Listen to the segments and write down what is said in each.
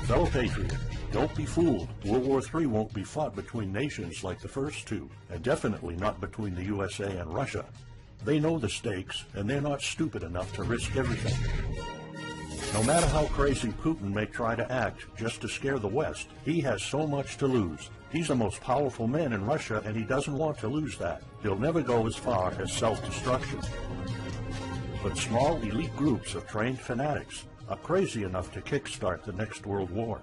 Fellow patriot, don't be fooled. World War III won't be fought between nations like the first two, and definitely not between the USA and Russia. They know the stakes, and they're not stupid enough to risk everything. No matter how crazy Putin may try to act just to scare the West, he has so much to lose. He's the most powerful man in Russia, and he doesn't want to lose that. He'll never go as far as self-destruction. But small elite groups of trained fanatics are crazy enough to kickstart the next world war.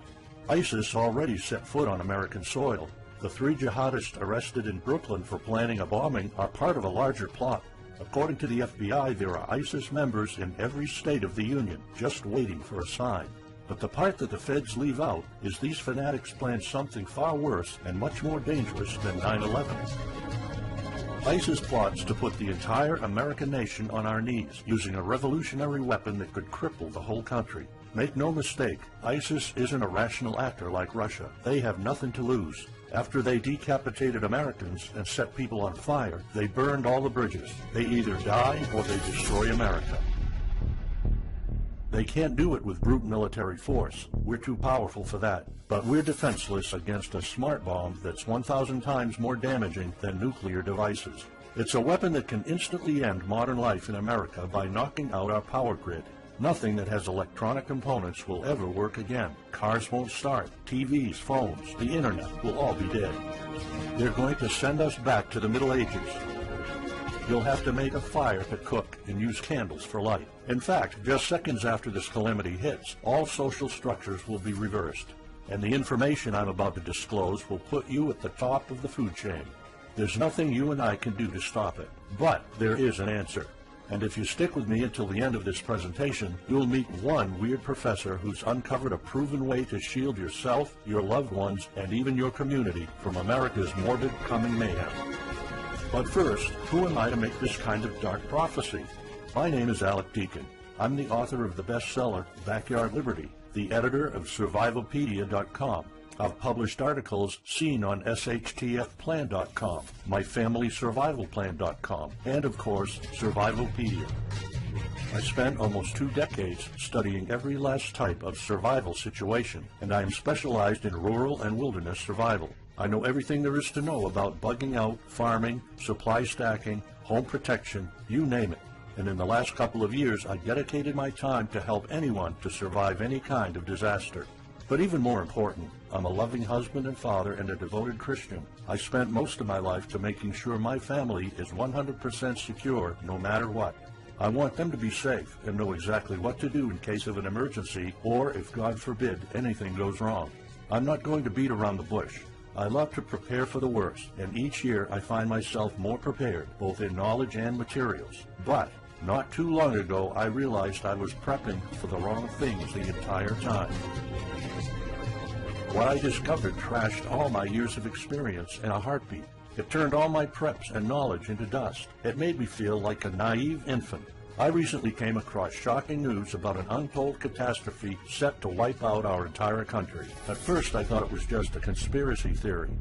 ISIS already set foot on American soil. The 3 jihadists arrested in Brooklyn for planning a bombing are part of a larger plot. According to the FBI, there are ISIS members in every state of the Union, just waiting for a sign. But the part that the feds leave out is these fanatics planned something far worse and much more dangerous than 9/11. ISIS plots to put the entire American nation on our knees, using a revolutionary weapon that could cripple the whole country. Make no mistake, ISIS isn't a rational actor like Russia. They have nothing to lose. After they decapitated Americans and set people on fire, they burned all the bridges. They either die or they destroy America. They can't do it with brute military force. We're too powerful for that. But we're defenseless against a smart bomb that's 1,000 times more damaging than nuclear devices. It's a weapon that can instantly end modern life in America by knocking out our power grid. Nothing that has electronic components will ever work again. Cars won't start. TVs, phones, the internet will all be dead. They're going to send us back to the Middle Ages. You'll have to make a fire to cook and use candles for light. In fact, just seconds after this calamity hits, all social structures will be reversed. And the information I'm about to disclose will put you at the top of the food chain. There's nothing you and I can do to stop it. But there is an answer. And if you stick with me until the end of this presentation, you'll meet one weird professor who's uncovered a proven way to shield yourself, your loved ones, and even your community from America's morbid coming mayhem. But first, who am I to make this kind of dark prophecy? My name is Alec Deacon. I'm the author of the bestseller, Backyard Liberty, the editor of Survivalpedia.com. I've published articles seen on SHTFplan.com, MyFamilySurvivalPlan.com, and of course, Survivalpedia. I spent almost 2 decades studying every last type of survival situation, and I am specialized in rural and wilderness survival. I know everything there is to know about bugging out, farming, supply stacking, home protection, you name it. And in the last couple of years, I dedicated my time to help anyone to survive any kind of disaster. But even more important, I'm a loving husband and father and a devoted Christian. I spent most of my life to making sure my family is 100% secure no matter what. I want them to be safe and know exactly what to do in case of an emergency or if, God forbid, anything goes wrong. I'm not going to beat around the bush. I love to prepare for the worst, and each year I find myself more prepared, both in knowledge and materials. But not too long ago, I realized I was prepping for the wrong things the entire time. What I discovered trashed all my years of experience in a heartbeat. It turned all my preps and knowledge into dust. It made me feel like a naive infant. I recently came across shocking news about an untold catastrophe set to wipe out our entire country. At first, I thought it was just a conspiracy theory.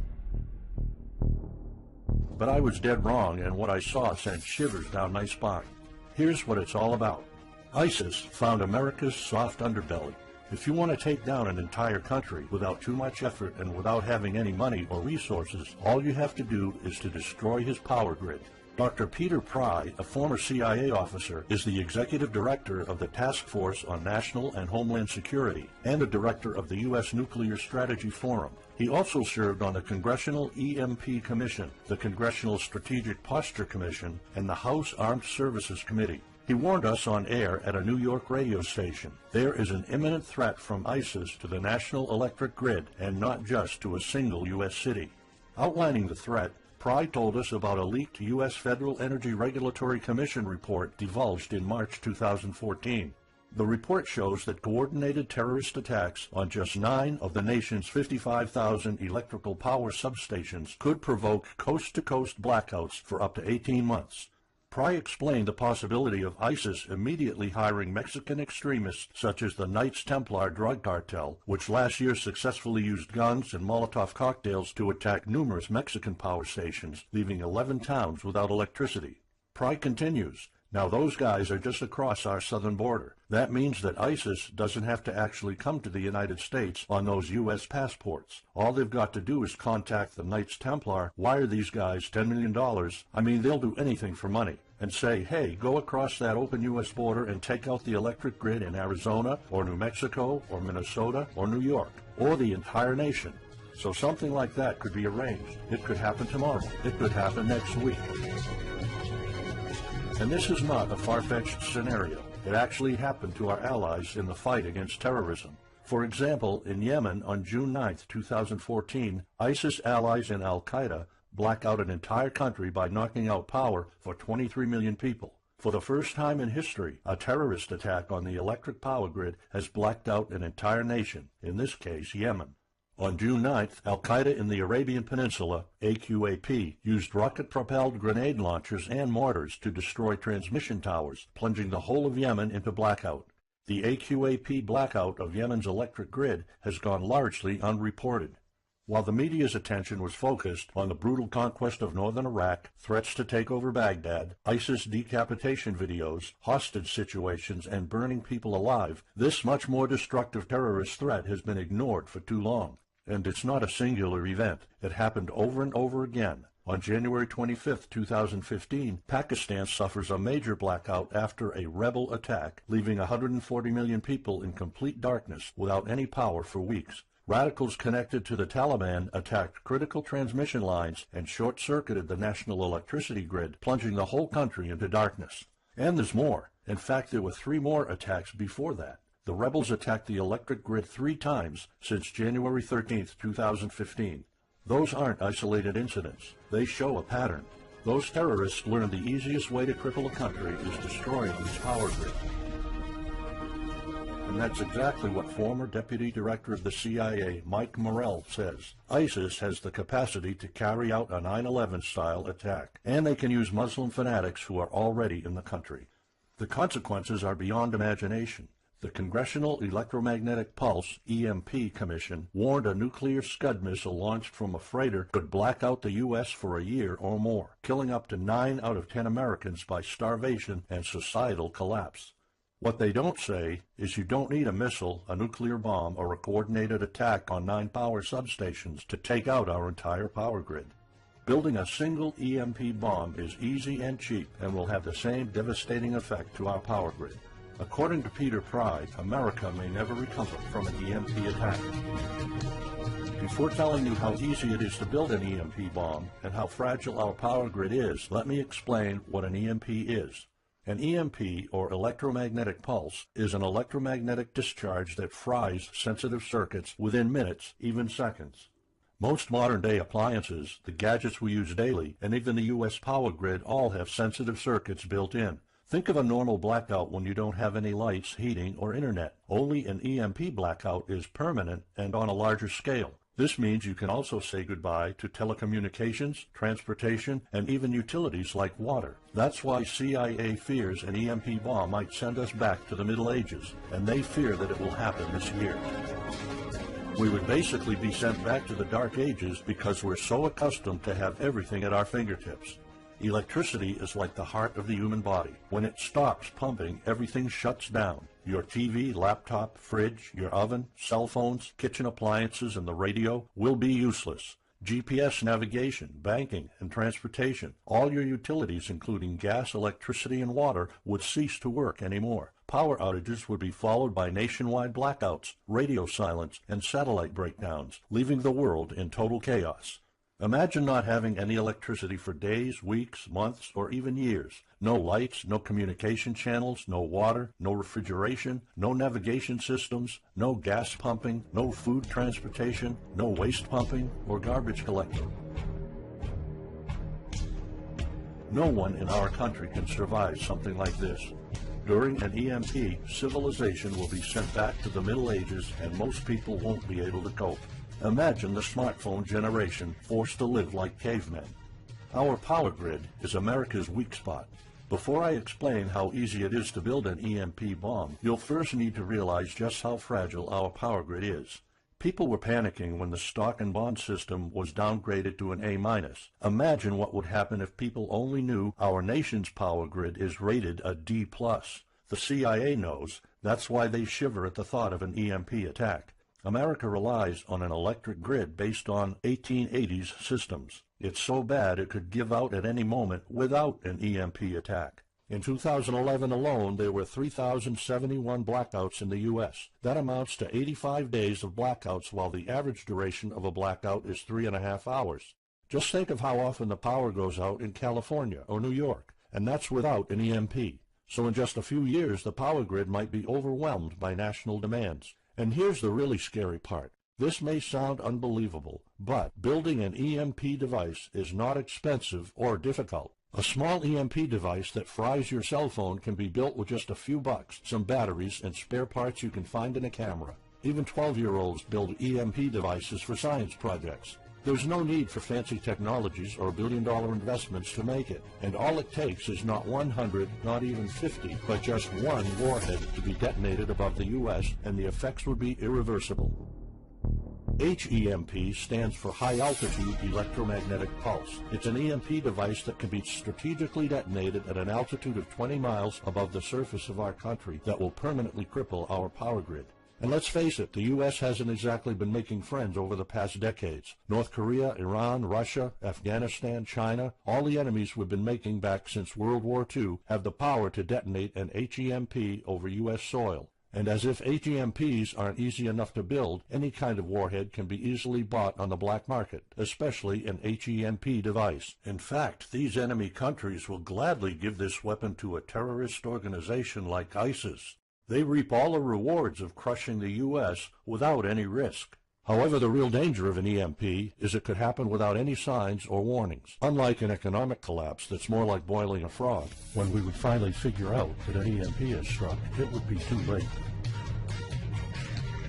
But I was dead wrong, and what I saw sent shivers down my spine. Here's what it's all about. ISIS found America's soft underbelly. If you want to take down an entire country without too much effort and without having any money or resources, all you have to do is to destroy his power grid. Dr. Peter Pry, a former CIA officer, is the executive director of the Task Force on National and Homeland Security and the director of the U.S. Nuclear Strategy Forum. He also served on the Congressional EMP Commission, the Congressional Strategic Posture Commission, and the House Armed Services Committee. He warned us on air at a New York radio station. There is an imminent threat from ISIS to the national electric grid, and not just to a single U.S. city. Outlining the threat, Pry told us about a leaked U.S. Federal Energy Regulatory Commission report divulged in March 2014. The report shows that coordinated terrorist attacks on just 9 of the nation's 55,000 electrical power substations could provoke coast-to-coast blackouts for up to 18 months. Pry explained the possibility of ISIS immediately hiring Mexican extremists such as the Knights Templar drug cartel, which last year successfully used guns and Molotov cocktails to attack numerous Mexican power stations, leaving 11 towns without electricity. Pry continues, Now those guys are just across our southern border. That means that ISIS doesn't have to actually come to the United States on those U.S. passports. All they've got to do is contact the Knights Templar, wire these guys $10 million, I mean they'll do anything for money, and say, hey, go across that open U.S. border and take out the electric grid in Arizona or New Mexico or Minnesota or New York or the entire nation. So something like that could be arranged. It could happen tomorrow. It could happen next week. And this is not a far-fetched scenario. It actually happened to our allies in the fight against terrorism. For example, in Yemen on June 9, 2014, ISIS allies and al-Qaeda blacked out an entire country by knocking out power for 23 million people. For the first time in history, a terrorist attack on the electric power grid has blacked out an entire nation, in this case Yemen. On June 9th, al-Qaeda in the Arabian Peninsula, AQAP, used rocket-propelled grenade launchers and mortars to destroy transmission towers, plunging the whole of Yemen into blackout. The AQAP blackout of Yemen's electric grid has gone largely unreported. While the media's attention was focused on the brutal conquest of northern Iraq, threats to take over Baghdad, ISIS decapitation videos, hostage situations, and burning people alive, this much more destructive terrorist threat has been ignored for too long. And it's not a singular event. It happened over and over again. On January 25, 2015, Pakistan suffers a major blackout after a rebel attack, leaving 140 million people in complete darkness without any power for weeks. Radicals connected to the Taliban attacked critical transmission lines and short-circuited the national electricity grid, plunging the whole country into darkness. And there's more. In fact, there were 3 more attacks before that. The rebels attacked the electric grid 3 times since January 13, 2015. Those aren't isolated incidents. They show a pattern. Those terrorists learned the easiest way to cripple a country is destroying its power grid. And that's exactly what former Deputy Director of the CIA, Mike Morrell, says. ISIS has the capacity to carry out a 9/11-style attack, and they can use Muslim fanatics who are already in the country. The consequences are beyond imagination. The Congressional Electromagnetic Pulse, EMP, Commission warned a nuclear Scud missile launched from a freighter could black out the U.S. for a year or more, killing up to 9 out of 10 Americans by starvation and societal collapse. What they don't say is you don't need a missile, a nuclear bomb, or a coordinated attack on 9 power substations to take out our entire power grid. Building a single EMP bomb is easy and cheap and will have the same devastating effect to our power grid. According to Peter Pride, America may never recover from an EMP attack. Before telling you how easy it is to build an EMP bomb and how fragile our power grid is, let me explain what an EMP is. An EMP, or electromagnetic pulse, is an electromagnetic discharge that fries sensitive circuits within minutes, even seconds. Most modern-day appliances, the gadgets we use daily, and even the U.S. power grid all have sensitive circuits built in. Think of a normal blackout when you don't have any lights, heating, or internet. Only an EMP blackout is permanent and on a larger scale. This means you can also say goodbye to telecommunications, transportation, and even utilities like water. That's why CIA fears an EMP bomb might send us back to the Middle Ages, and they fear that it will happen this year. We would basically be sent back to the Dark Ages because we're so accustomed to have everything at our fingertips. Electricity is like the heart of the human body. When it stops pumping, everything shuts down. Your TV, laptop, fridge, your oven, cell phones, kitchen appliances, and the radio will be useless. GPS navigation, banking, and transportation, all your utilities, including gas, electricity, and water, would cease to work anymore. Power outages would be followed by nationwide blackouts, radio silence, and satellite breakdowns, leaving the world in total chaos. Imagine not having any electricity for days, weeks, months, or even years. No lights, no communication channels, no water, no refrigeration, no navigation systems, no gas pumping, no food transportation, no waste pumping, or garbage collecting. No one in our country can survive something like this. During an EMP, civilization will be sent back to the Middle Ages and most people won't be able to cope. Imagine the smartphone generation forced to live like cavemen. Our power grid is America's weak spot. Before I explain how easy it is to build an EMP bomb, you'll first need to realize just how fragile our power grid is. People were panicking when the stock and bond system was downgraded to an A-. Imagine what would happen if people only knew our nation's power grid is rated a D+. The CIA knows. That's why they shiver at the thought of an EMP attack. America relies on an electric grid based on 1880s systems. It's so bad it could give out at any moment without an EMP attack. In 2011 alone, there were 3,071 blackouts in the U.S. That amounts to 85 days of blackouts, while the average duration of a blackout is 3.5 hours. Just think of how often the power goes out in California or New York, and that's without an EMP. So in just a few years, the power grid might be overwhelmed by national demands. And here's the really scary part. This may sound unbelievable, but building an EMP device is not expensive or difficult. A small EMP device that fries your cell phone can be built with just a few bucks, some batteries, and spare parts you can find in a camera. Even 12-year-olds build EMP devices for science projects. There's no need for fancy technologies or billion-dollar investments to make it, and all it takes is not 100, not even 50, but just one warhead to be detonated above the U.S., and the effects would be irreversible. HEMP stands for High Altitude Electromagnetic Pulse. It's an EMP device that can be strategically detonated at an altitude of 20 miles above the surface of our country that will permanently cripple our power grid. And let's face it, the U.S. hasn't exactly been making friends over the past decades. North Korea, Iran, Russia, Afghanistan, China, all the enemies we've been making back since World War II have the power to detonate an HEMP over U.S. soil. And as if HEMPs aren't easy enough to build, any kind of warhead can be easily bought on the black market, especially an HEMP device. In fact, these enemy countries will gladly give this weapon to a terrorist organization like ISIS. They reap all the rewards of crushing the U.S. without any risk. However, the real danger of an EMP is it could happen without any signs or warnings. Unlike an economic collapse that's more like boiling a frog, when we would finally figure out that an EMP has struck, it would be too late.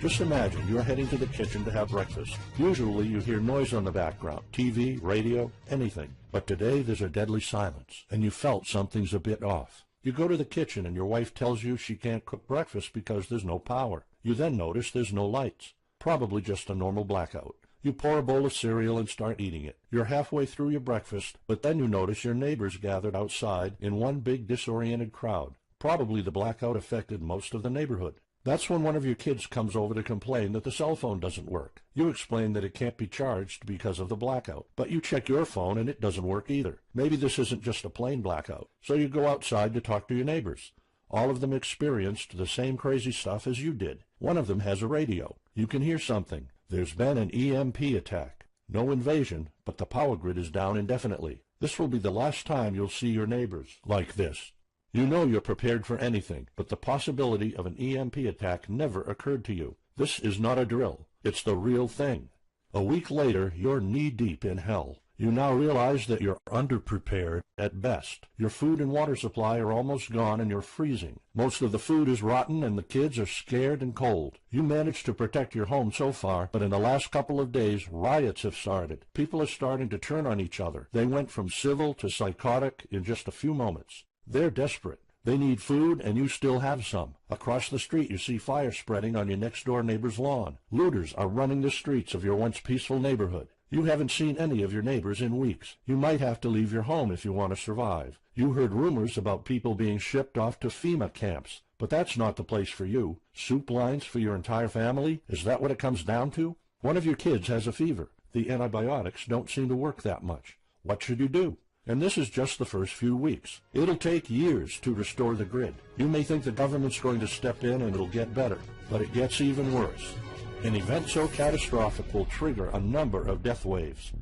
Just imagine you're heading to the kitchen to have breakfast. Usually you hear noise on the background, TV, radio, anything. But today there's a deadly silence, and you felt something's a bit off. You go to the kitchen and your wife tells you she can't cook breakfast because there's no power. You then notice there's no lights. Probably just a normal blackout. You pour a bowl of cereal and start eating it. You're halfway through your breakfast, but then you notice your neighbors gathered outside in one big disoriented crowd. Probably the blackout affected most of the neighborhood. That's when one of your kids comes over to complain that the cell phone doesn't work. You explain that it can't be charged because of the blackout, but you check your phone and it doesn't work either. Maybe this isn't just a plain blackout, so you go outside to talk to your neighbors. All of them experienced the same crazy stuff as you did. One of them has a radio. You can hear something. There's been an EMP attack. No invasion, but the power grid is down indefinitely. This will be the last time you'll see your neighbors like this. You know you're prepared for anything, but the possibility of an EMP attack never occurred to you. This is not a drill. It's the real thing. A week later, you're knee-deep in hell. You now realize that you're underprepared at best. Your food and water supply are almost gone and you're freezing. Most of the food is rotten and the kids are scared and cold. You managed to protect your home so far, but in the last couple of days, riots have started. People are starting to turn on each other. They went from civil to psychotic in just a few moments. They're desperate. They need food, and you still have some. Across the street, you see fire spreading on your next-door neighbor's lawn. Looters are running the streets of your once peaceful neighborhood. You haven't seen any of your neighbors in weeks. You might have to leave your home if you want to survive. You heard rumors about people being shipped off to FEMA camps, but that's not the place for you. Soup lines for your entire family? Is that what it comes down to? One of your kids has a fever. The antibiotics don't seem to work that much. What should you do? And this is just the first few weeks. It'll take years to restore the grid. You may think the government's going to step in and it'll get better, but it gets even worse. An event so catastrophic will trigger a number of death waves.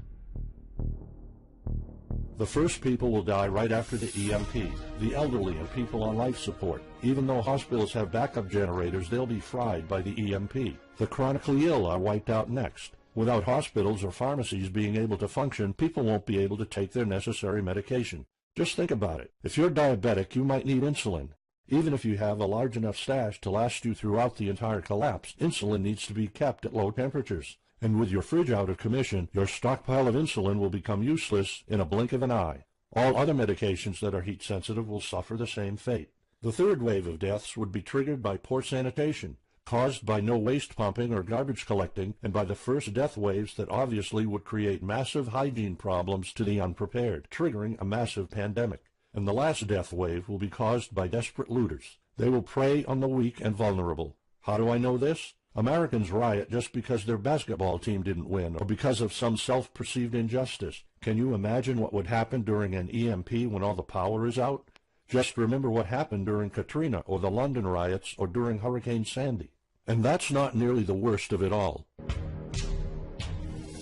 The first people will die right after the EMP, the elderly and people on life support. Even though hospitals have backup generators, they'll be fried by the EMP. The chronically ill are wiped out next. Without hospitals or pharmacies being able to function, people won't be able to take their necessary medication. Just think about it. If you're diabetic, you might need insulin. Even if you have a large enough stash to last you throughout the entire collapse, insulin needs to be kept at low temperatures. And with your fridge out of commission, your stockpile of insulin will become useless in a blink of an eye. All other medications that are heat-sensitive will suffer the same fate. The third wave of deaths would be triggered by poor sanitation. caused by no waste pumping or garbage collecting, and by the first death waves that obviously would create massive hygiene problems to the unprepared, triggering a massive pandemic. And the last death wave will be caused by desperate looters. They will prey on the weak and vulnerable. How do I know this? Americans riot just because their basketball team didn't win or because of some self-perceived injustice. Can you imagine what would happen during an EMP when all the power is out? Just remember what happened during Katrina or the London riots or during Hurricane Sandy. And that's not nearly the worst of it all.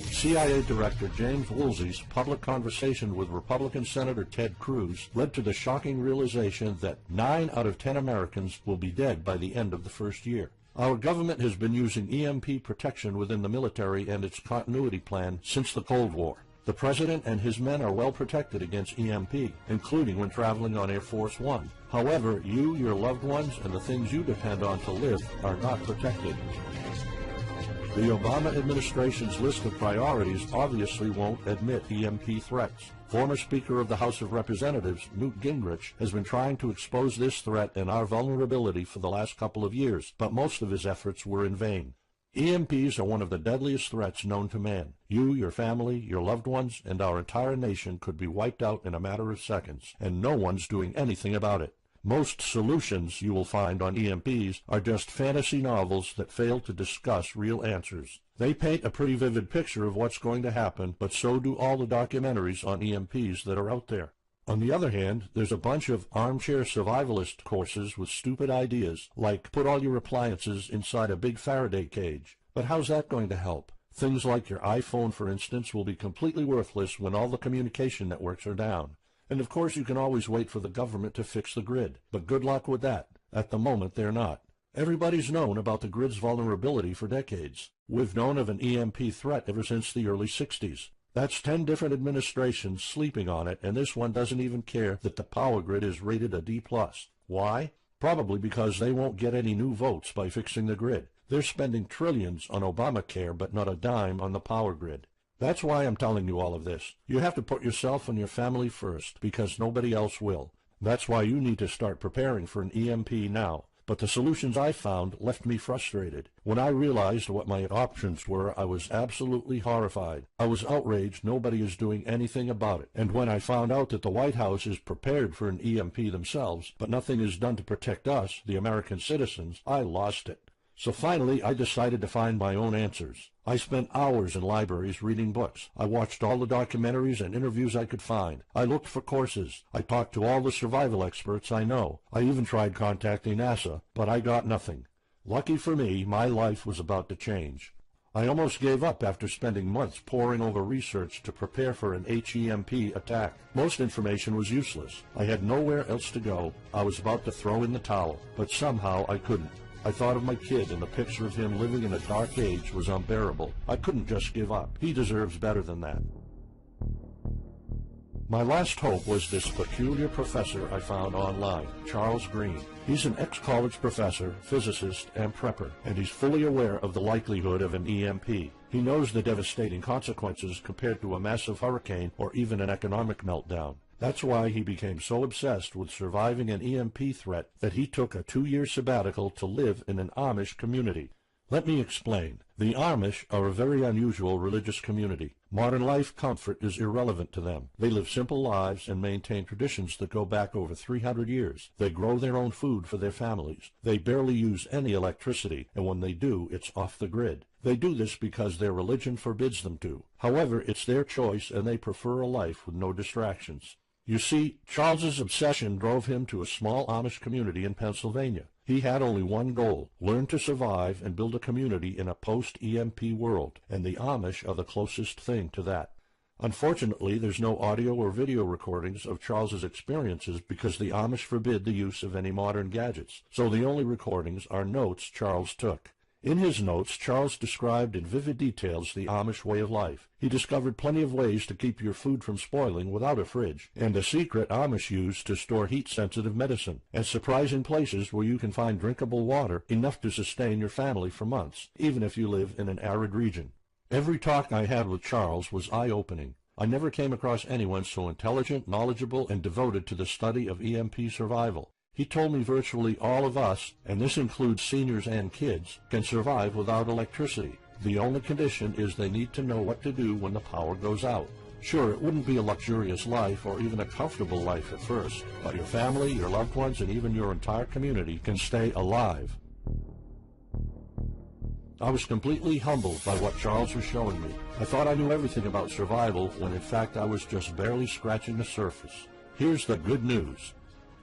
CIA Director James Woolsey's public conversation with Republican Senator Ted Cruz led to the shocking realization that 9 out of 10 Americans will be dead by the end of the first year. Our government has been using EMP protection within the military and its continuity plan since the Cold War. The President and his men are well protected against EMP, including when traveling on Air Force One. However, you, your loved ones, and the things you depend on to live are not protected. The Obama administration's list of priorities obviously won't admit EMP threats. Former Speaker of the House of Representatives, Newt Gingrich, has been trying to expose this threat and our vulnerability for the last couple of years, but most of his efforts were in vain. EMPs are one of the deadliest threats known to man. You, your family, your loved ones, and our entire nation could be wiped out in a matter of seconds, and no one's doing anything about it. Most solutions you will find on EMPs are just fantasy novels that fail to discuss real answers. They paint a pretty vivid picture of what's going to happen, but so do all the documentaries on EMPs that are out there. On the other hand, there's a bunch of armchair survivalist courses with stupid ideas, like put all your appliances inside a big Faraday cage. But how's that going to help? Things like your iPhone, for instance, will be completely worthless when all the communication networks are down. And of course you can always wait for the government to fix the grid, but good luck with that. At the moment they're not. Everybody's known about the grid's vulnerability for decades. We've known of an EMP threat ever since the early 60s. That's 10 different administrations sleeping on it, and this one doesn't even care that the power grid is rated a D+. Why? Probably because they won't get any new votes by fixing the grid. They're spending trillions on Obamacare, but not a dime on the power grid. That's why I'm telling you all of this. You have to put yourself and your family first, because nobody else will. That's why you need to start preparing for an EMP now. But the solutions I found left me frustrated. When I realized what my options were, I was absolutely horrified. I was outraged nobody is doing anything about it. And when I found out that the White House is prepared for an EMP themselves, but nothing is done to protect us, the American citizens, I lost it. So finally, I decided to find my own answers. I spent hours in libraries reading books. I watched all the documentaries and interviews I could find. I looked for courses. I talked to all the survival experts I know. I even tried contacting NASA, but I got nothing. Lucky for me, my life was about to change. I almost gave up after spending months poring over research to prepare for an HEMP attack. Most information was useless. I had nowhere else to go. I was about to throw in the towel, but somehow I couldn't. I thought of my kid, and the picture of him living in a dark age was unbearable. I couldn't just give up. He deserves better than that. My last hope was this peculiar professor I found online, Charles Green. He's an ex-college professor, physicist, and prepper, and he's fully aware of the likelihood of an EMP. He knows the devastating consequences compared to a massive hurricane or even an economic meltdown. That's why he became so obsessed with surviving an EMP threat that he took a 2-year sabbatical to live in an Amish community. Let me explain. The Amish are a very unusual religious community. Modern life comfort is irrelevant to them. They live simple lives and maintain traditions that go back over 300 years. They grow their own food for their families. They barely use any electricity, and when they do, it's off the grid. They do this because their religion forbids them to. However, it's their choice, and they prefer a life with no distractions. You see, Charles's obsession drove him to a small Amish community in Pennsylvania. He had only one goal: learn to survive and build a community in a post-EMP world, and the Amish are the closest thing to that. Unfortunately, there's no audio or video recordings of Charles's experiences because the Amish forbid the use of any modern gadgets, so the only recordings are notes Charles took. In his notes, Charles described in vivid details the Amish way of life. He discovered plenty of ways to keep your food from spoiling without a fridge, and a secret Amish use to store heat-sensitive medicine, and surprising places where you can find drinkable water enough to sustain your family for months, even if you live in an arid region. Every talk I had with Charles was eye-opening. I never came across anyone so intelligent, knowledgeable, and devoted to the study of EMP survival. He told me virtually all of us, and this includes seniors and kids, can survive without electricity. The only condition is they need to know what to do when the power goes out. Sure, it wouldn't be a luxurious life or even a comfortable life at first, but your family, your loved ones, and even your entire community can stay alive. I was completely humbled by what Charles was showing me. I thought I knew everything about survival when in fact I was just barely scratching the surface. Here's the good news.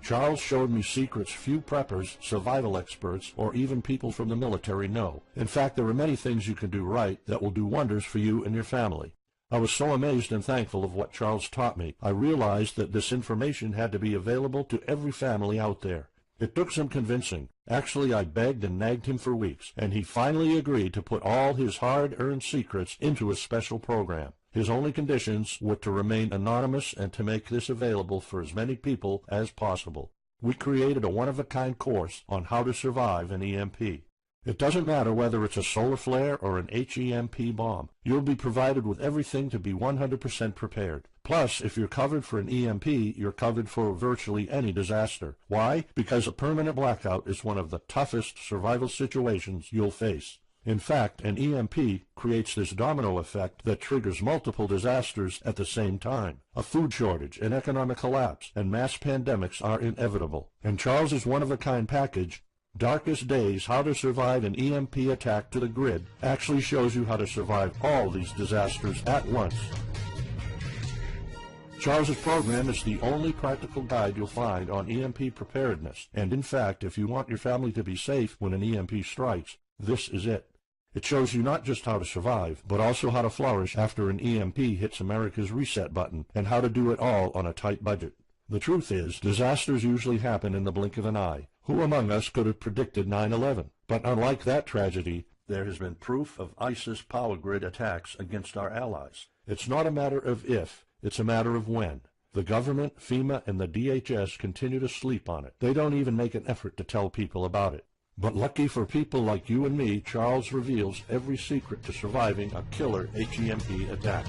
Charles showed me secrets few preppers, survival experts, or even people from the military know. In fact, there are many things you can do right that will do wonders for you and your family. I was so amazed and thankful of what Charles taught me. I realized that this information had to be available to every family out there. It took some convincing. Actually, I begged and nagged him for weeks, and he finally agreed to put all his hard-earned secrets into a special program. His only conditions were to remain anonymous and to make this available for as many people as possible. We created a one-of-a-kind course on how to survive an EMP. It doesn't matter whether it's a solar flare or an HEMP bomb. You'll be provided with everything to be 100% prepared. Plus, if you're covered for an EMP, you're covered for virtually any disaster. Why? Because a permanent blackout is one of the toughest survival situations you'll face. In fact, an EMP creates this domino effect that triggers multiple disasters at the same time. A food shortage, an economic collapse, and mass pandemics are inevitable. And Charles's one-of-a-kind package, Darkest Days, How to Survive an EMP Attack to the Grid, actually shows you how to survive all these disasters at once. Charles's program is the only practical guide you'll find on EMP preparedness, and in fact, if you want your family to be safe when an EMP strikes, this is it. It shows you not just how to survive, but also how to flourish after an EMP hits America's reset button, and how to do it all on a tight budget. The truth is, disasters usually happen in the blink of an eye. Who among us could have predicted 9/11? But unlike that tragedy, there has been proof of ISIS power grid attacks against our allies. It's not a matter of if, it's a matter of when. The government, FEMA, and the DHS continue to sleep on it. They don't even make an effort to tell people about it. But lucky for people like you and me, Charles reveals every secret to surviving a killer HEMP attack.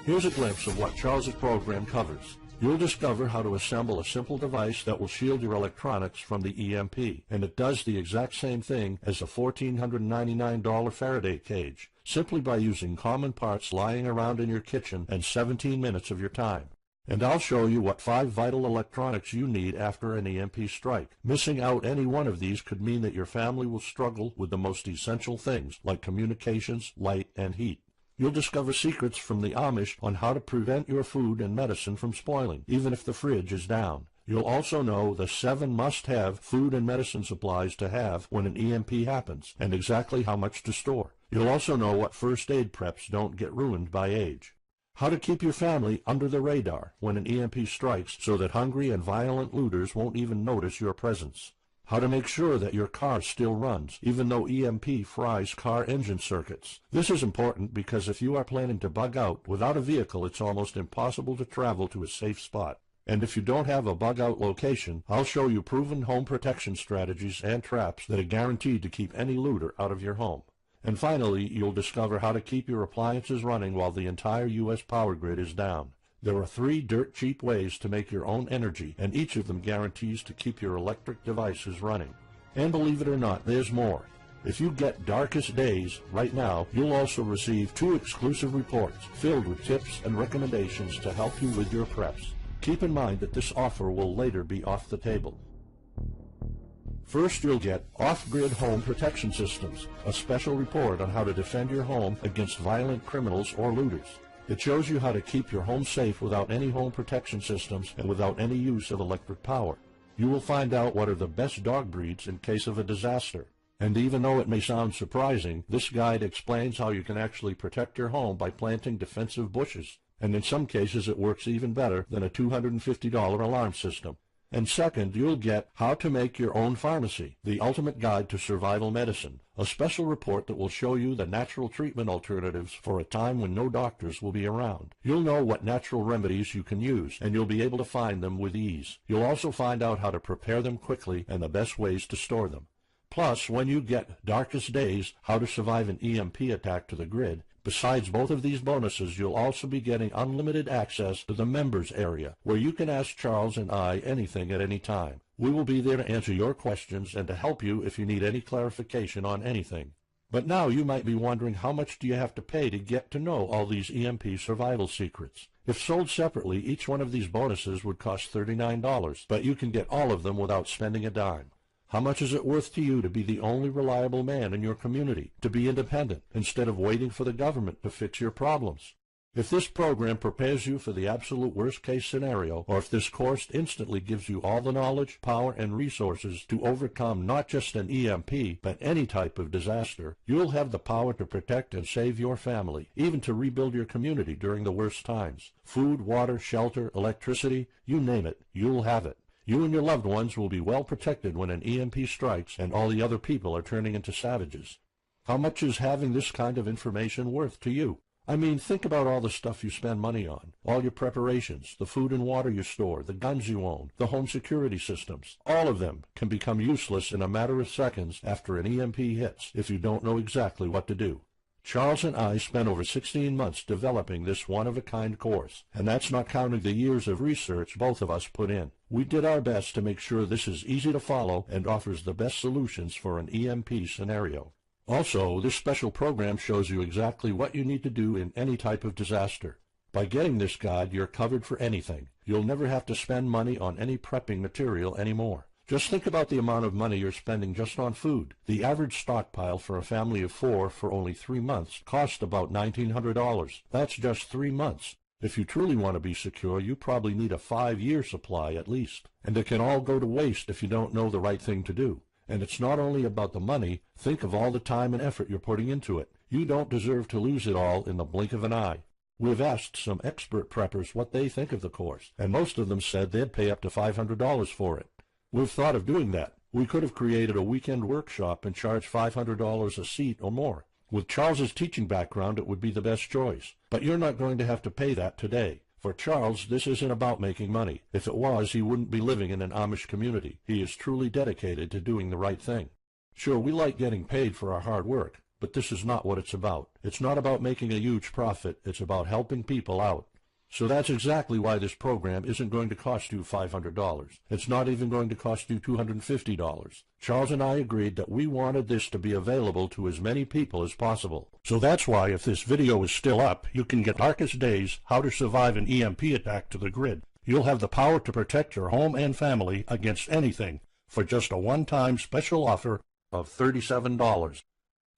Here's a glimpse of what Charles's program covers. You'll discover how to assemble a simple device that will shield your electronics from the EMP, and it does the exact same thing as a $1,499 Faraday cage, simply by using common parts lying around in your kitchen and 17 minutes of your time. And I'll show you what 5 vital electronics you need after an EMP strike. Missing out any one of these could mean that your family will struggle with the most essential things like communications, light, and heat. You'll discover secrets from the Amish on how to prevent your food and medicine from spoiling, even if the fridge is down. You'll also know the 7 must-have food and medicine supplies to have when an EMP happens, and exactly how much to store. You'll also know what first aid preps don't get ruined by age. How to keep your family under the radar when an EMP strikes so that hungry and violent looters won't even notice your presence. How to make sure that your car still runs, even though EMP fries car engine circuits. This is important because if you are planning to bug out, without a vehicle it's almost impossible to travel to a safe spot. And if you don't have a bug-out location, I'll show you proven home protection strategies and traps that are guaranteed to keep any looter out of your home. And finally, you'll discover how to keep your appliances running while the entire U.S. power grid is down. There are 3 dirt-cheap ways to make your own energy, and each of them guarantees to keep your electric devices running. And believe it or not, there's more. If you get Darkest Days right now, you'll also receive 2 exclusive reports filled with tips and recommendations to help you with your preps. Keep in mind that this offer will later be off the table. First, you'll get Off-Grid Home Protection Systems, a special report on how to defend your home against violent criminals or looters. It shows you how to keep your home safe without any home protection systems and without any use of electric power. You will find out what are the best dog breeds in case of a disaster. And even though it may sound surprising, this guide explains how you can actually protect your home by planting defensive bushes. And in some cases it works even better than a $250 alarm system. And second, you'll get How to Make Your Own Pharmacy, the ultimate guide to survival medicine, a special report that will show you the natural treatment alternatives for a time when no doctors will be around. You'll know what natural remedies you can use, and you'll be able to find them with ease. You'll also find out how to prepare them quickly and the best ways to store them. Plus, when you get Darkest Days, How to Survive an EMP Attack to the Grid, Besides both of these bonuses, you'll also be getting unlimited access to the members area, where you can ask Charles and I anything at any time. We will be there to answer your questions and to help you if you need any clarification on anything. But now you might be wondering, how much do you have to pay to get to know all these EMP survival secrets? If sold separately, each one of these bonuses would cost $39, but you can get all of them without spending a dime. How much is it worth to you to be the only reliable man in your community, to be independent, instead of waiting for the government to fix your problems? If this program prepares you for the absolute worst-case scenario, or if this course instantly gives you all the knowledge, power, and resources to overcome not just an EMP, but any type of disaster, you'll have the power to protect and save your family, even to rebuild your community during the worst times. Food, water, shelter, electricity, you name it, you'll have it. You and your loved ones will be well protected when an EMP strikes and all the other people are turning into savages. How much is having this kind of information worth to you? I mean, think about all the stuff you spend money on, all your preparations, the food and water you store, the guns you own, the home security systems. All of them can become useless in a matter of seconds after an EMP hits if you don't know exactly what to do. Charles and I spent over 16 months developing this one-of-a-kind course, and that's not counting the years of research both of us put in. We did our best to make sure this is easy to follow and offers the best solutions for an EMP scenario. Also, this special program shows you exactly what you need to do in any type of disaster. By getting this guide, you're covered for anything. You'll never have to spend money on any prepping material anymore. Just think about the amount of money you're spending just on food. The average stockpile for a family of 4 for only 3 months cost about $1,900. That's just 3 months. If you truly want to be secure, you probably need a 5-year supply at least. And it can all go to waste if you don't know the right thing to do. And it's not only about the money. Think of all the time and effort you're putting into it. You don't deserve to lose it all in the blink of an eye. We've asked some expert preppers what they think of the course, and most of them said they'd pay up to $500 for it. We've thought of doing that. We could have created a weekend workshop and charged $500 a seat or more. With Charles's teaching background, it would be the best choice. But you're not going to have to pay that today. For Charles, this isn't about making money. If it was, he wouldn't be living in an Amish community. He is truly dedicated to doing the right thing. Sure, we like getting paid for our hard work, but this is not what it's about. It's not about making a huge profit. It's about helping people out. So that's exactly why this program isn't going to cost you $500. It's not even going to cost you $250. Charles and I agreed that we wanted this to be available to as many people as possible. So that's why, if this video is still up, you can get Darkest Days, How to Survive an EMP Attack to the Grid. You'll have the power to protect your home and family against anything for just a one-time special offer of $37.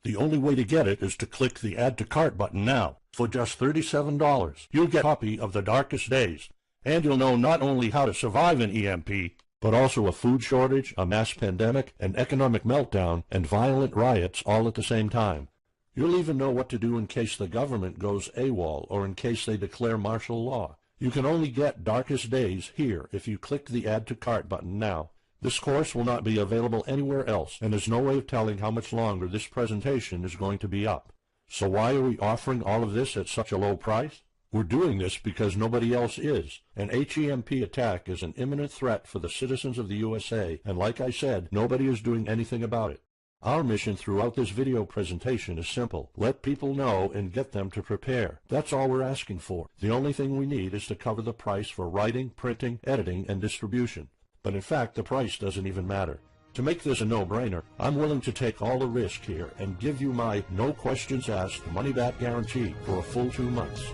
The only way to get it is to click the Add to Cart button now. For just $37, you'll get a copy of The Darkest Days, and you'll know not only how to survive an EMP, but also a food shortage, a mass pandemic, an economic meltdown, and violent riots all at the same time. You'll even know what to do in case the government goes AWOL or in case they declare martial law. You can only get Darkest Days here if you click the Add to Cart button now. This course will not be available anywhere else, and there's no way of telling how much longer this presentation is going to be up. So why are we offering all of this at such a low price? We're doing this because nobody else is. An HEMP attack is an imminent threat for the citizens of the USA, and like I said, nobody is doing anything about it. Our mission throughout this video presentation is simple. Let people know and get them to prepare. That's all we're asking for. The only thing we need is to cover the price for writing, printing, editing, and distribution. But in fact, the price doesn't even matter. To make this a no-brainer, I'm willing to take all the risk here and give you my no questions asked money-back guarantee for a full 2 months.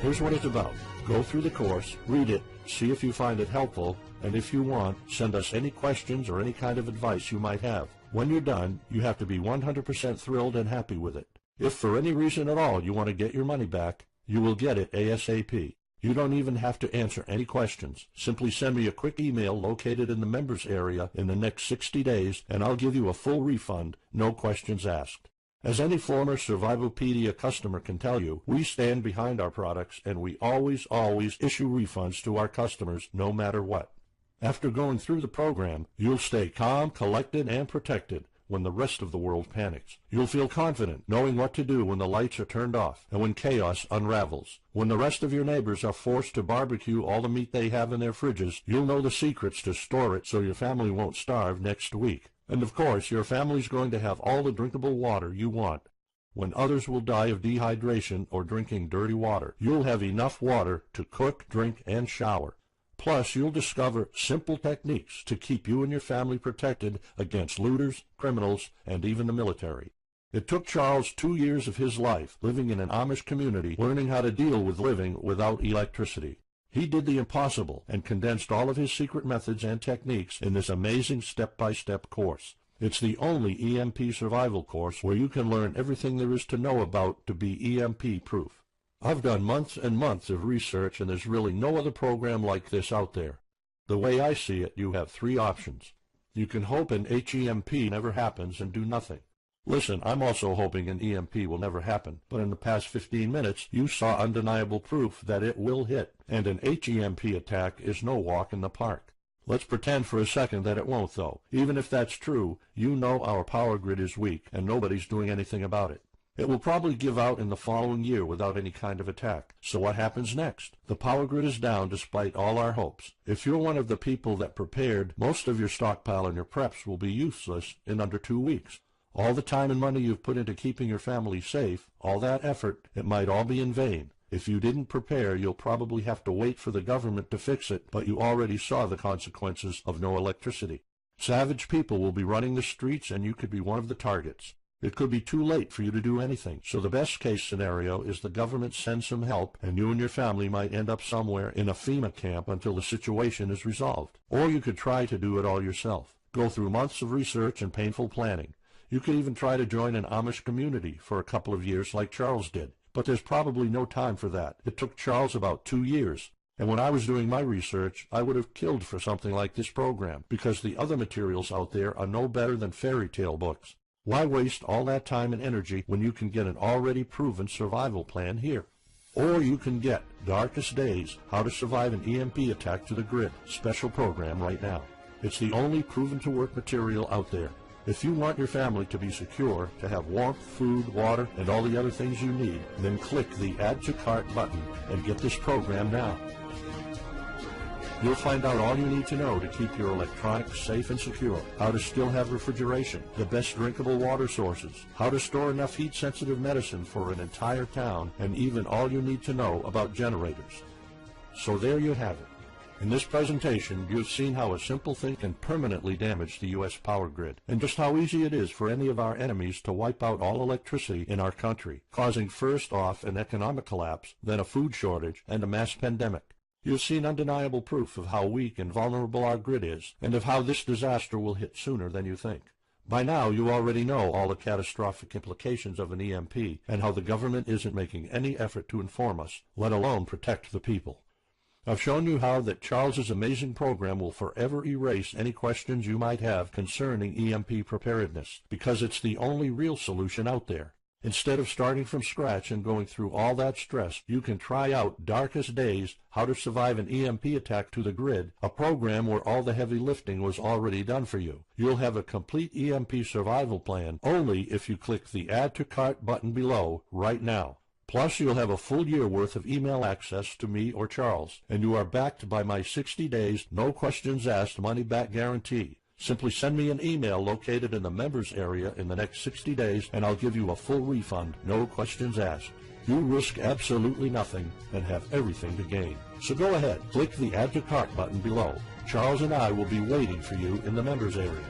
Here's what it's about. Go through the course, read it, see if you find it helpful, and if you want, send us any questions or any kind of advice you might have. When you're done, you have to be 100% thrilled and happy with it. If for any reason at all you want to get your money back, you will get it ASAP. You don't even have to answer any questions. Simply send me a quick email located in the members area in the next 60 days, and I'll give you a full refund, no questions asked. As any former Survivalopedia customer can tell you, we stand behind our products, and we always issue refunds to our customers no matter what. After going through the program, you'll stay calm, collected, and protected when the rest of the world panics. You'll feel confident knowing what to do when the lights are turned off and when chaos unravels. When the rest of your neighbors are forced to barbecue all the meat they have in their fridges, you'll know the secrets to store it so your family won't starve next week. And of course, your family's going to have all the drinkable water you want. When others will die of dehydration or drinking dirty water, you'll have enough water to cook, drink, and shower. Plus, you'll discover simple techniques to keep you and your family protected against looters, criminals, and even the military. It took Charles 2 years of his life living in an Amish community learning how to deal with living without electricity. He did the impossible and condensed all of his secret methods and techniques in this amazing step-by-step course. It's the only EMP survival course where you can learn everything there is to know about to be EMP-proof. I've done months and months of research, and there's really no other program like this out there. The way I see it, you have 3 options. You can hope an HEMP never happens and do nothing. Listen, I'm also hoping an EMP will never happen, but in the past 15 minutes, you saw undeniable proof that it will hit, and an HEMP attack is no walk in the park. Let's pretend for a second that it won't, though. Even if that's true, you know our power grid is weak, and nobody's doing anything about it. It will probably give out in the following year without any kind of attack. So what happens next? The power grid is down despite all our hopes. If you're one of the people that prepared, most of your stockpile and your preps will be useless in under 2 weeks. All the time and money you've put into keeping your family safe, all that effort, it might all be in vain. If you didn't prepare, you'll probably have to wait for the government to fix it, but you already saw the consequences of no electricity. Savage people will be running the streets, and you could be one of the targets. It could be too late for you to do anything, so the best-case scenario is the government sends some help, and you and your family might end up somewhere in a FEMA camp until the situation is resolved. Or you could try to do it all yourself. Go through months of research and painful planning. You could even try to join an Amish community for a couple of years like Charles did. But there's probably no time for that. It took Charles about 2 years. And when I was doing my research, I would have killed for something like this program, because the other materials out there are no better than fairy tale books. Why waste all that time and energy when you can get an already proven survival plan here? Or you can get Darkest Days, How to Survive an EMP Attack to the Grid special program right now. It's the only proven-to-work material out there. If you want your family to be secure, to have warmth, food, water, and all the other things you need, then click the Add to Cart button and get this program now. You'll find out all you need to know to keep your electronics safe and secure, how to still have refrigeration, the best drinkable water sources, how to store enough heat-sensitive medicine for an entire town, and even all you need to know about generators. So there you have it. In this presentation, you've seen how a simple thing can permanently damage the U.S. power grid, and just how easy it is for any of our enemies to wipe out all electricity in our country, causing first off an economic collapse, then a food shortage, and a mass pandemic. You've seen undeniable proof of how weak and vulnerable our grid is, and of how this disaster will hit sooner than you think. By now, you already know all the catastrophic implications of an EMP, and how the government isn't making any effort to inform us, let alone protect the people. I've shown you how that Charles's amazing program will forever erase any questions you might have concerning EMP preparedness, because it's the only real solution out there. Instead of starting from scratch and going through all that stress, you can try out Darkest Days, How to Survive an EMP Attack to the Grid, a program where all the heavy lifting was already done for you. You'll have a complete EMP survival plan only if you click the Add to Cart button below right now. Plus, you'll have a full year worth of email access to me or Charles, and you are backed by my 60 days, no questions asked money-back guarantee. Simply send me an email located in the members area in the next 60 days, and I'll give you a full refund, no questions asked. You risk absolutely nothing and have everything to gain. So go ahead, click the Add to Cart button below. Charles and I will be waiting for you in the members area.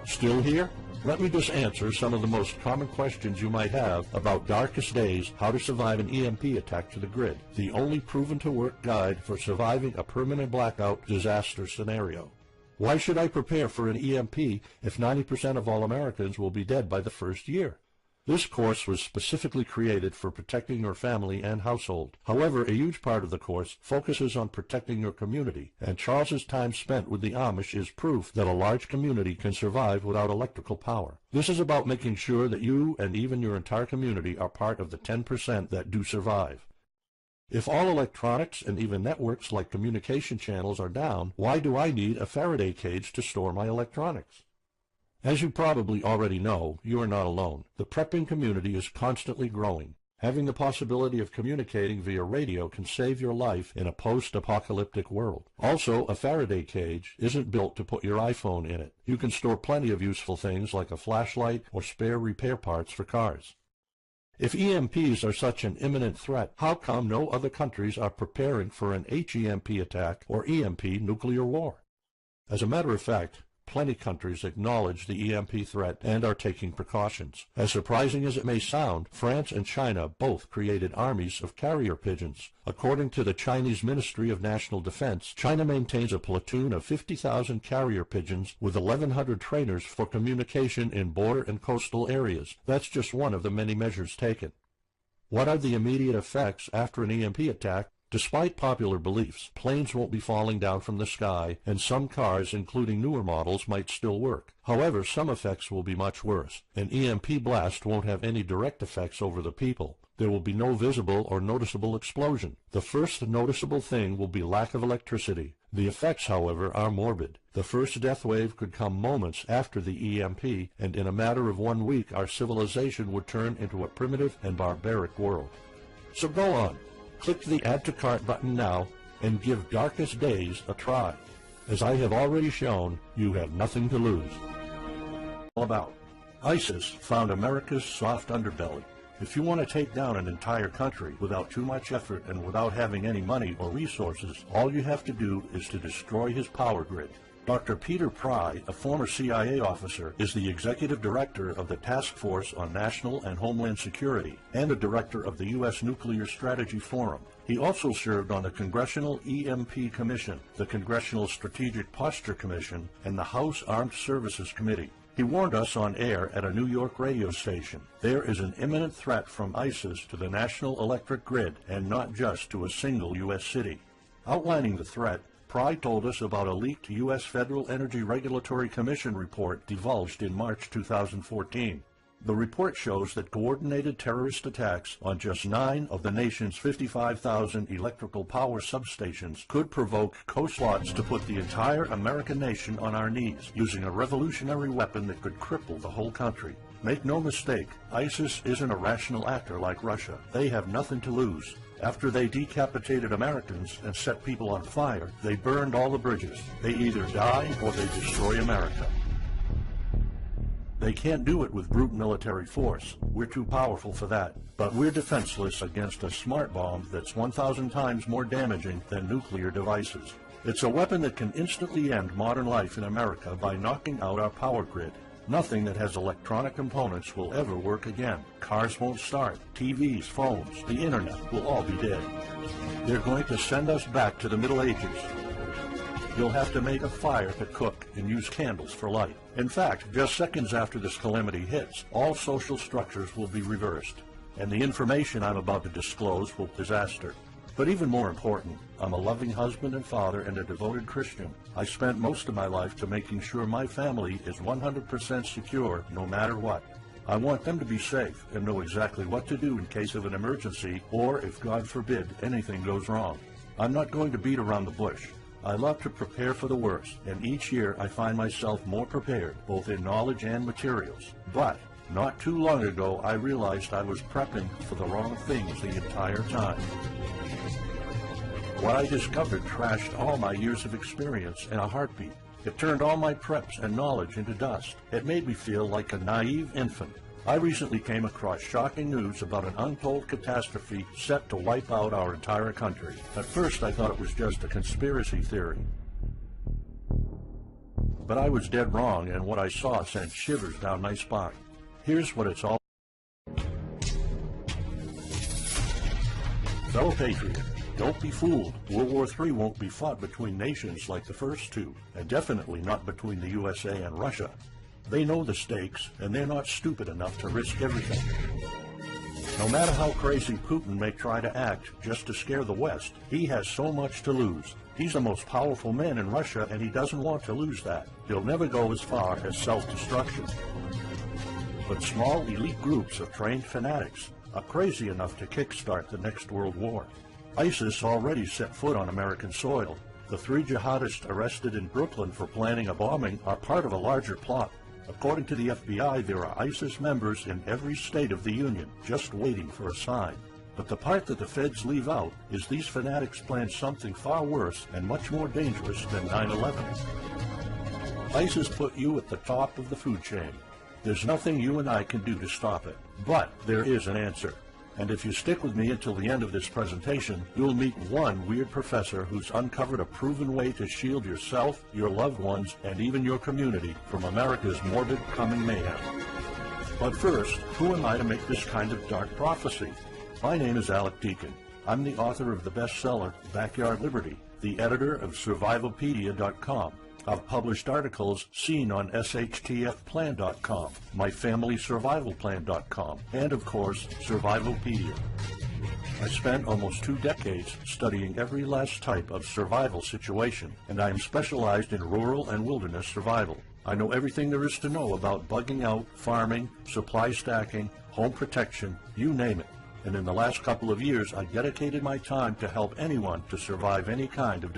Still here? Let me just answer some of the most common questions you might have about Darkest Days, How to Survive an EMP Attack to the Grid, the only proven-to-work guide for surviving a permanent blackout disaster scenario. Why should I prepare for an EMP if 90% of all Americans will be dead by the first year? This course was specifically created for protecting your family and household. However, a huge part of the course focuses on protecting your community, and Charles's time spent with the Amish is proof that a large community can survive without electrical power. This is about making sure that you and even your entire community are part of the 10% that do survive. If all electronics and even networks like communication channels are down, why do I need a Faraday cage to store my electronics? As you probably already know, you are not alone. The prepping community is constantly growing. Having the possibility of communicating via radio can save your life in a post-apocalyptic world. Also, a Faraday cage isn't built to put your iPhone in it. You can store plenty of useful things like a flashlight or spare repair parts for cars. If EMPs are such an imminent threat, how come no other countries are preparing for an HEMP attack or EMP nuclear war? As a matter of fact, plenty of countries acknowledge the EMP threat and are taking precautions. As surprising as it may sound, France and China both created armies of carrier pigeons. According to the Chinese Ministry of National Defense, China maintains a platoon of 50,000 carrier pigeons with 1,100 trainers for communication in border and coastal areas. That's just one of the many measures taken. What are the immediate effects after an EMP attack? Despite popular beliefs, planes won't be falling down from the sky, and some cars, including newer models, might still work. However, some effects will be much worse. An EMP blast won't have any direct effects over the people. There will be no visible or noticeable explosion. The first noticeable thing will be lack of electricity. The effects, however, are morbid. The first death wave could come moments after the EMP, and in a matter of 1 week, our civilization would turn into a primitive and barbaric world. So go on. Click the Add to Cart button now and give Darkest Days a try. As I have already shown, you have nothing to lose. All about ISIS found America's soft underbelly. If you want to take down an entire country without too much effort and without having any money or resources, all you have to do is to destroy his power grid. Dr. Peter Pry, a former CIA officer, is the executive director of the Task Force on National and Homeland Security and the director of the U.S. Nuclear Strategy Forum. He also served on the Congressional EMP Commission, the Congressional Strategic Posture Commission, and the House Armed Services Committee. He warned us on air at a New York radio station. There is an imminent threat from ISIS to the national electric grid, and not just to a single U.S. city. Outlining the threat, Pry told us about a leaked U.S. Federal Energy Regulatory Commission report divulged in March 2014. The report shows that coordinated terrorist attacks on just 9 of the nation's 55,000 electrical power substations could provoke coastlines to put the entire American nation on our knees, using a revolutionary weapon that could cripple the whole country. Make no mistake, ISIS isn't a rational actor like Russia. They have nothing to lose. After they decapitated Americans and set people on fire, they burned all the bridges. They either die or they destroy America. They can't do it with brute military force. We're too powerful for that. But we're defenseless against a smart bomb that's 1,000 times more damaging than nuclear devices. It's a weapon that can instantly end modern life in America by knocking out our power grid. Nothing that has electronic components will ever work again. Cars won't start. TVs, phones, the internet will all be dead. They're going to send us back to the Middle Ages. You'll have to make a fire to cook and use candles for light. In fact, just seconds after this calamity hits, all social structures will be reversed, and the information I'm about to disclose will be disaster. But even more important, I'm a loving husband and father and a devoted Christian. I spent most of my life to making sure my family is 100% secure no matter what. I want them to be safe and know exactly what to do in case of an emergency or, if God forbid, anything goes wrong. I'm not going to beat around the bush. I love to prepare for the worst, and each year I find myself more prepared, both in knowledge and materials. But not too long ago, I realized I was prepping for the wrong things the entire time. What I discovered trashed all my years of experience in a heartbeat. It turned all my preps and knowledge into dust. It made me feel like a naive infant. I recently came across shocking news about an untold catastrophe set to wipe out our entire country. At first, I thought it was just a conspiracy theory. But I was dead wrong, and what I saw sent shivers down my spine. Here's what it's all about. Fellow patriot, don't be fooled. World War III won't be fought between nations like the first two, and definitely not between the USA and Russia. They know the stakes, and they're not stupid enough to risk everything. No matter how crazy Putin may try to act just to scare the West, he has so much to lose. He's the most powerful man in Russia, and he doesn't want to lose that. He'll never go as far as self-destruction. But small elite groups of trained fanatics are crazy enough to kickstart the next world war. ISIS already set foot on American soil. The 3 jihadists arrested in Brooklyn for planning a bombing are part of a larger plot. According to the FBI, there are ISIS members in every state of the Union, just waiting for a sign. But the part that the feds leave out is these fanatics plan something far worse and much more dangerous than 9/11. ISIS put you at the top of the food chain. There's nothing you and I can do to stop it. But there is an answer. And if you stick with me until the end of this presentation, you'll meet one weird professor who's uncovered a proven way to shield yourself, your loved ones, and even your community from America's morbid coming mayhem. But first, who am I to make this kind of dark prophecy? My name is Alec Deacon. I'm the author of the bestseller, Backyard Liberty, the editor of Survivalopedia.com. I've published articles seen on SHTFplan.com, MyFamilySurvivalPlan.com, and of course, Survivalopedia. I spent almost 2 decades studying every last type of survival situation, and I am specialized in rural and wilderness survival. I know everything there is to know about bugging out, farming, supply stacking, home protection, you name it. And in the last couple of years, I dedicated my time to help anyone to survive any kind of